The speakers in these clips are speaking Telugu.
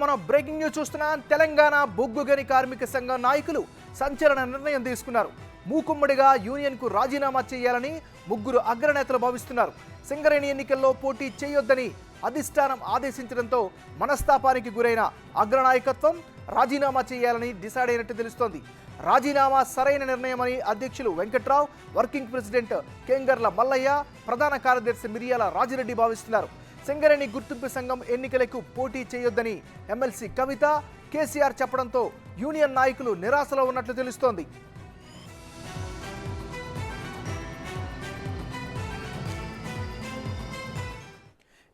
మనం బ్రేకింగ్ న్యూస్ చూస్తున్నాం. తెలంగాణ బొగ్గు గని కార్మిక సంఘం నాయకులు సంచలన నిర్ణయం తీసుకున్నారు. మూకుమ్మడిగా యూనియన్కు రాజీనామా చేయాలని ముగ్గురు అగ్రనేతలు భావిస్తున్నారు. సింగరేణి ఎన్నికల్లో పోటీ చేయొద్దని అధిష్టానం ఆదేశించడంతో మనస్తాపానికి గురైన అగ్రనాయకత్వం రాజీనామా చేయాలని డిసైడ్ అయినట్టు తెలుస్తోంది. రాజీనామా సరైన నిర్ణయమని అధ్యక్షులు వెంకట్రావు, వర్కింగ్ ప్రెసిడెంట్ కేంగర్ల మల్లయ్య, ప్రధాన కార్యదర్శి మిరియాల రాజిరెడ్డి భావిస్తున్నారు. సింగరేణి గుర్తింపు సంఘం ఎన్నికలకు పోటీ చేయొద్దని ఎమ్మెల్సీ కవిత, కేసీఆర్ చెప్పడంతో యూనియన్ నాయకులు నిరాశలో ఉన్నట్లు తెలుస్తోంది.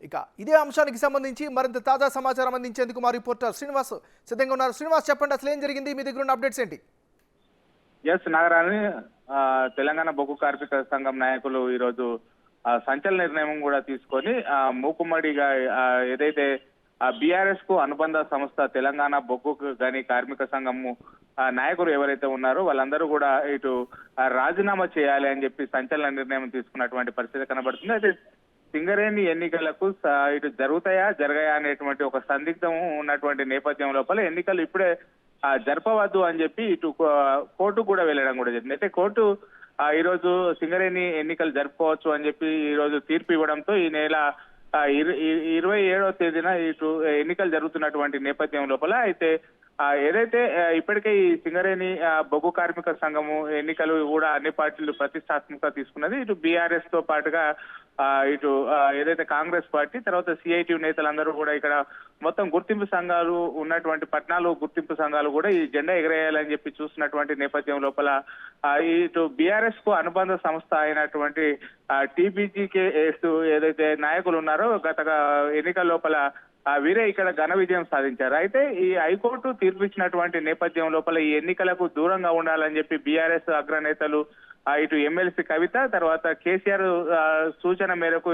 ఇక ఇదే అంశానికి సంబంధించి మరింత తాజా సమాచారం అందించేందుకు మా రిపోర్టర్ శ్రీనివాస్ సిద్ధంగా ఉన్నారు. శ్రీనివాస్, చెప్పండి, అసలు ఏం జరిగింది? మీ దగ్గర ఉన్న అప్డేట్స్ ఏంటి? ఎస్ నాగరాణి, తెలంగాణ బొగ్గు కార్మిక సంఘం నాయకులు ఈరోజు సంచలన నిర్ణయం కూడా తీసుకొని మూకుమ్మడిగా ఏదైతే బీఆర్ఎస్ కు అనుబంధ సంస్థ తెలంగాణ బొగ్గు గని కార్మిక సంఘము నాయకులు ఎవరైతే ఉన్నారో వాళ్ళందరూ కూడా ఇటు రాజీనామా చేయాలి అని చెప్పి సంచలన నిర్ణయం తీసుకున్నటువంటి పరిస్థితి కనబడుతుంది. అయితే సింగరేణి ఎన్నికలకు ఇటు జరగాయా అనేటువంటి ఒక సందిగ్ధం ఉన్నటువంటి నేపథ్యం లోపల ఎన్నికలు ఇప్పుడే జరపవద్దు అని చెప్పి ఇటు కోర్టు కూడా వెళ్ళడం కూడా జరిగింది. అయితే కోర్టు ఈరోజు సింగరేణి ఎన్నికలు జరుపుకోవచ్చు అని చెప్పి ఈ రోజు తీర్పు ఇవ్వడంతో ఈ నెల 27వ తేదీన ఇటు ఎన్నికలు జరుగుతున్నటువంటి నేపథ్యం లోపల అయితే ఏదైతే ఇప్పటికే ఈ సింగరేణి బొగ్గు కార్మిక సంఘము ఎన్నికలు కూడా అన్ని పార్టీలు ప్రతిష్టాత్మకంగా తీసుకున్నది. ఇటు బీఆర్ఎస్ తో పాటుగా ఇటు ఏదైతే కాంగ్రెస్ పార్టీ, తర్వాత సిఐటి నేతలందరూ కూడా ఇక్కడ మొత్తం గుర్తింపు సంఘాలు ఉన్నటువంటి 14 గుర్తింపు సంఘాలు కూడా ఈ జెండా ఎగరేయాలని చెప్పి చూస్తున్నటువంటి నేపథ్యం లోపల ఇటు బీఆర్ఎస్ కు అనుబంధ సంస్థ అయినటువంటి టీబీజీకే ఏదైతే నాయకులు ఉన్నారో గత ఎన్నికల లోపల వీరే ఇక్కడ ఘన విజయం సాధించారు. అయితే ఈ హైకోర్టు తీర్పు ఇచ్చినటువంటి నేపథ్యం లోపల ఈ ఎన్నికలకు దూరంగా ఉండాలని చెప్పి బీఆర్ఎస్ అగ్రనేతలు ఇటు ఎమ్మెల్సీ కవిత, తర్వాత కేసీఆర్ సూచన మేరకు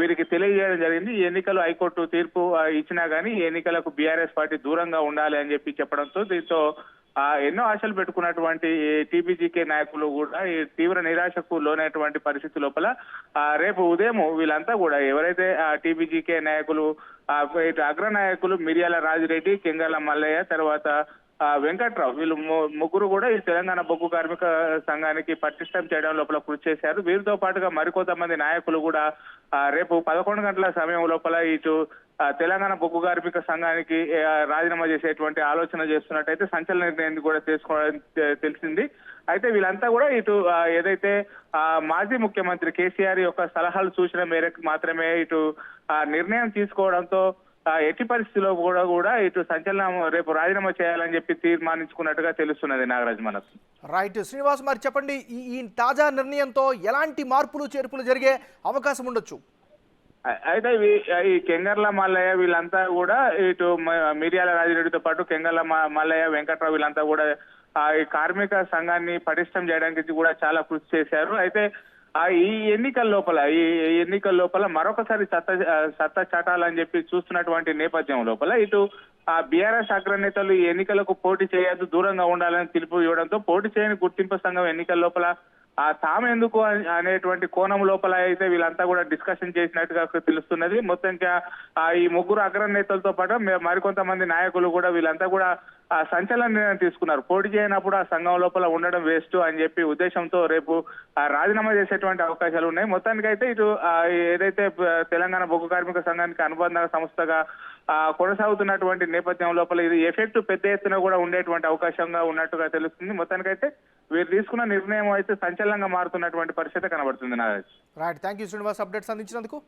వీరికి తెలియజేయడం జరిగింది. ఈ ఎన్నికలు హైకోర్టు తీర్పు ఇచ్చినా గానీ ఈ ఎన్నికలకు బీఆర్ఎస్ పార్టీ దూరంగా ఉండాలి అని చెప్పి చెప్పడంతో దీంతో ఎన్నో ఆశలు పెట్టుకున్నటువంటి టీబీజీకే నాయకులు కూడా ఈ తీవ్ర నిరాశకు లోనైనటువంటి పరిస్థితి లోపల రేపు ఉదయం వీళ్ళంతా కూడా ఎవరైతే టీబీజీకే నాయకులు ఇటు అగ్రనాయకులు మిరియాల రాజిరెడ్డి, కేంగర్ల మల్లయ్య, తర్వాత వెంకట్రావు, వీళ్ళు ముగ్గురు కూడా ఈ తెలంగాణ బొగ్గు కార్మిక సంఘానికి పటిష్టం చేయడం లోపల కృషి చేశారు. వీరితో పాటుగా మరికొంతమంది నాయకులు కూడా రేపు 11 గంటల సమయం లోపల ఇటు తెలంగాణ బొగ్గు కార్మిక సంఘానికి రాజీనామా చేసేటువంటి ఆలోచన చేస్తున్నట్టయితే సంచలన నిర్ణయం కూడా చేసుకోవడం తెలిసింది. అయితే వీళ్ళంతా కూడా ఇటు ఏదైతే మాజీ ముఖ్యమంత్రి కేసీఆర్ యొక్క సలహాలు సూచన మేరకు మాత్రమే ఇటు నిర్ణయం తీసుకోవడంతో ఎట్టి పరిస్థితిలో కూడా ఇటు సంచలనం రేపు రాజీనామా చేయాలని చెప్పి తీర్మానించుకున్నట్టుగా తెలుస్తున్నది నాగరాజ్ మనకు. రైట్ శ్రీనివాస్, మరి చెప్పండి, ఈ తాజా నిర్ణయంతో ఎలాంటి మార్పులు చేర్పులు జరిగే అవకాశం ఉండొచ్చు? అయితే ఈ కేంగర్ల మల్లయ్య వీళ్ళంతా కూడా ఇటు మిరియాల రాజిరెడ్డితో పాటు కేంగర్ల మల్లయ్య, వెంకట్రావు వీళ్ళంతా కూడా ఈ కార్మిక సంఘాన్ని పటిష్టం చేయడానికి కూడా చాలా కృషి చేశారు. అయితే ఈ ఎన్నికల లోపల మరొకసారి సత్తా చాటాలని చెప్పి చూస్తున్నటువంటి నేపథ్యం లోపల ఇటు బీఆర్ఎస్ అగ్రనేతలు ఈ ఎన్నికలకు పోటీ చేయొద్దు, దూరంగా ఉండాలని పిలుపు ఇవ్వడంతో పోటీ చేయని గుర్తింపు సంఘం ఎన్నికల లోపల తామెందుకు అనేటువంటి కోణం లోపల అయితే వీళ్ళంతా కూడా డిస్కషన్ చేసినట్టుగా తెలుస్తున్నది. మొత్తంగా ఈ ముగ్గురు అగ్రనేతలతో పాటు మరికొంతమంది నాయకులు కూడా వీళ్ళంతా కూడా సంచలన నిర్ణయం తీసుకున్నారు. పోటీ చేయనప్పుడు ఆ సంఘం లోపల ఉండడం వేస్ట్ అని చెప్పి ఉద్దేశంతో రేపు రాజీనామా చేసేటువంటి అవకాశాలు ఉన్నాయి. మొత్తానికైతే ఇటు ఏదైతే తెలంగాణ బొగ్గు కార్మిక సంఘానికి అనుబంధ సంస్థగా కొనసాగుతున్నటువంటి నేపథ్యం లోపల ఇది ఎఫెక్ట్ పెద్ద ఎత్తున కూడా ఉండేటువంటి అవకాశంగా ఉన్నట్టుగా తెలుస్తుంది. మొత్తానికైతే వీరు తీసుకున్న నిర్ణయం అయితే సంచలనంగా మారుతున్నటువంటి పరిస్థితి కనబడుతుంది Nagaraj. Right, thank you Srinivas updates అందించినందుకు.